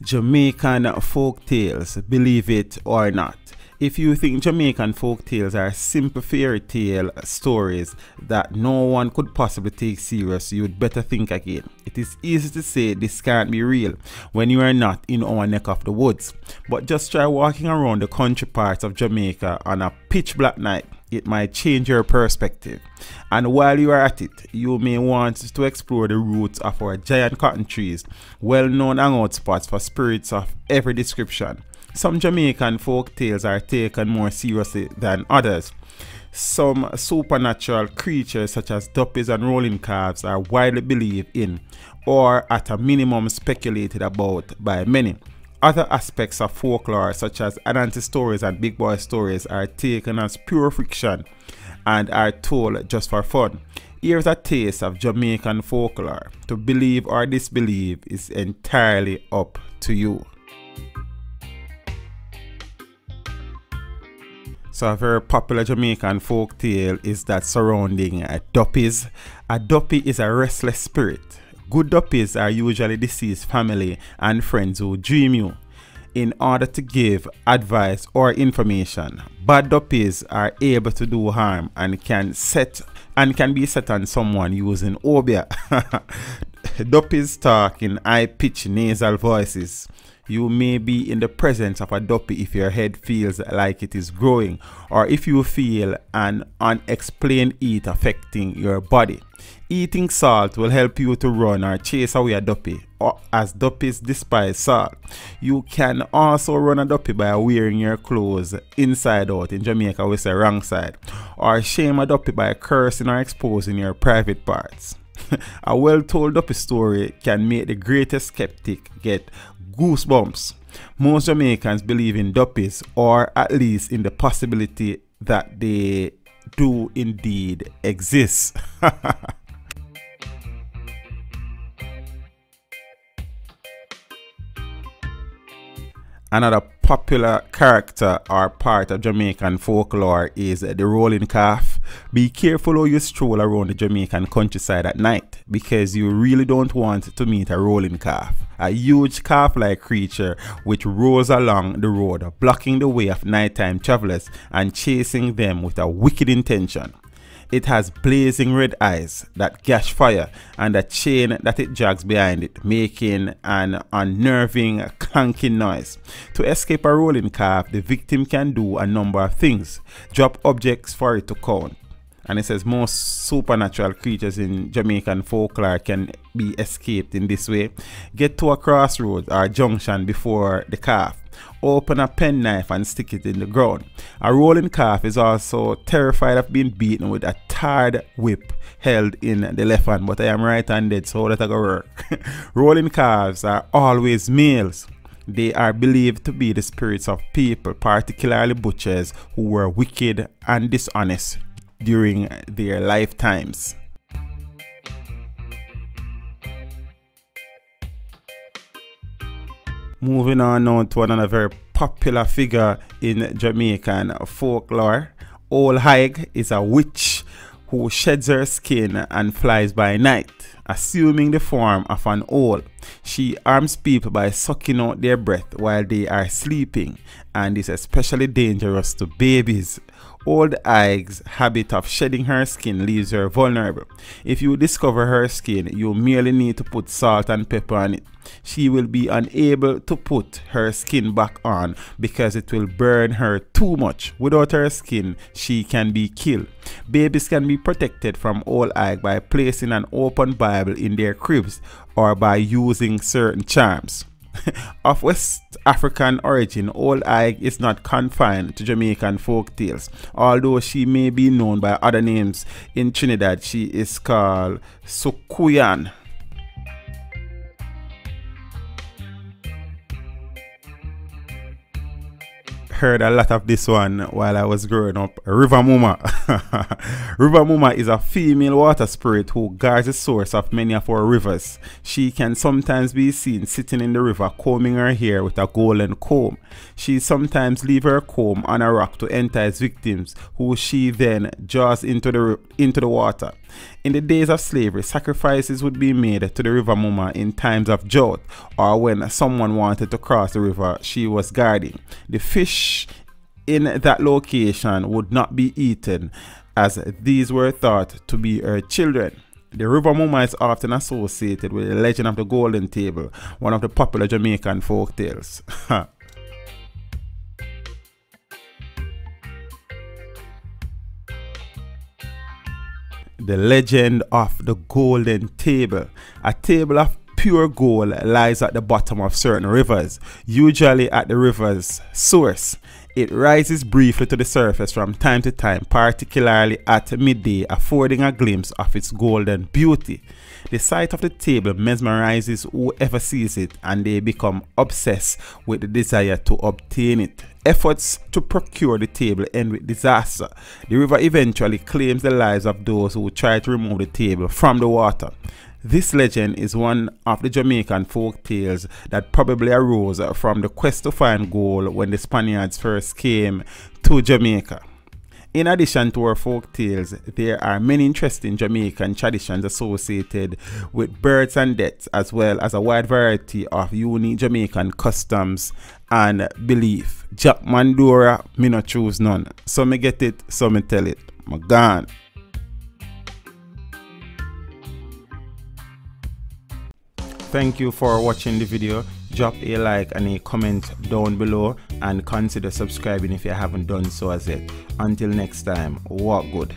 Jamaican folk tales, believe it or not. If you think Jamaican folk tales are simple fairy tale stories that no one could possibly take serious, you'd better think again. It is easy to say this can't be real when you are not in our neck of the woods. But just try walking around the country parts of Jamaica on a pitch black night. It might change your perspective. And while you are at it, you may want to explore the roots of our giant cotton trees, well-known hangout spots for spirits of every description. Some Jamaican folk tales are taken more seriously than others. Some supernatural creatures such as duppies and rolling calves are widely believed in, or at a minimum speculated about by many. Other aspects of folklore such as Anansi stories and big boy stories are taken as pure fiction and are told just for fun. Here's a taste of Jamaican folklore. To believe or disbelieve is entirely up to you. So a very popular Jamaican folk tale is that surrounding duppies. A duppy is a restless spirit. Good duppies are usually deceased family and friends who dream you in order to give advice or information. Bad duppies are able to do harm and can be set on someone using obia. Duppies talk in high-pitched nasal voices. You may be in the presence of a duppy if your head feels like it is growing, or if you feel an unexplained heat affecting your body. Eating salt will help you to run or chase away a duppy, as duppies despise salt. You can also run a duppy by wearing your clothes inside out. In Jamaica we say wrong side. Or shame a duppy by cursing or exposing your private parts. A well-told duppy story can make the greatest skeptic get goosebumps. Most Jamaicans believe in duppies, or at least in the possibility that they do indeed exist. Another popular character or part of Jamaican folklore is the rolling calf. Be careful how you stroll around the Jamaican countryside at night, because you really don't want to meet a rolling calf, a huge calf-like creature which rolls along the road, blocking the way of nighttime travelers and chasing them with a wicked intention. It has blazing red eyes that gash fire and a chain that it drags behind it, making an unnerving clanking noise. To escape a rolling calf, the victim can do a number of things. Drop objects for it to count. And it says most supernatural creatures in Jamaican folklore can be escaped in this way. Get to a crossroad or junction before the calf. Open a penknife and stick it in the ground. A rolling calf is also terrified of being beaten with a tarred whip held in the left hand, but I am right-handed, so how that gonna work? Rolling calves are always males. They are believed to be the spirits of people, particularly butchers, who were wicked and dishonest during their lifetimes. Moving on now to another very popular figure in Jamaican folklore. Ol'Hige is a witch who sheds her skin and flies by night, assuming the form of an owl. She harms people by sucking out their breath while they are sleeping, and is especially dangerous to babies. Ol'Hige's habit of shedding her skin leaves her vulnerable. If you discover her skin, you merely need to put salt and pepper on it. She will be unable to put her skin back on because it will burn her too much. Without her skin, she can be killed. Babies can be protected from Ol'Hige by placing an open Bible in their cribs or by using certain charms. Of West African origin, Ol'Hige is not confined to Jamaican folk tales. Although she may be known by other names in Trinidad, she is called Sukuyan. Heard a lot of this one while I was growing up. River Mumma. River Mumma is a female water spirit who guards the source of many of our rivers. She can sometimes be seen sitting in the river combing her hair with a golden comb. She sometimes leaves her comb on a rock to entice victims, who she then draws into the water. In the days of slavery, sacrifices would be made to the river Mumma in times of drought or when someone wanted to cross the river she was guarding. The fish in that location would not be eaten, as these were thought to be her children. The river Mumma is often associated with the legend of the Golden Table, one of the popular Jamaican folk tales. The legend of the Golden Table. A table of pure gold lies at the bottom of certain rivers, usually at the river's source. It rises briefly to the surface from time to time, particularly at midday, affording a glimpse of its golden beauty. The sight of the table mesmerizes whoever sees it, and they become obsessed with the desire to obtain it. Efforts to procure the table end with disaster. The river eventually claims the lives of those who try to remove the table from the water. This legend is one of the Jamaican folk tales that probably arose from the quest to find gold when the Spaniards first came to Jamaica. In addition to our folk tales, there are many interesting Jamaican traditions associated with births and deaths, as well as a wide variety of unique Jamaican customs and belief. Jack Mandora, me not choose none. So me get it, so me tell it. I'm gone. Thank you for watching the video. Drop a like and a comment down below, and consider subscribing if you haven't done so as yet. Until next time, walk good.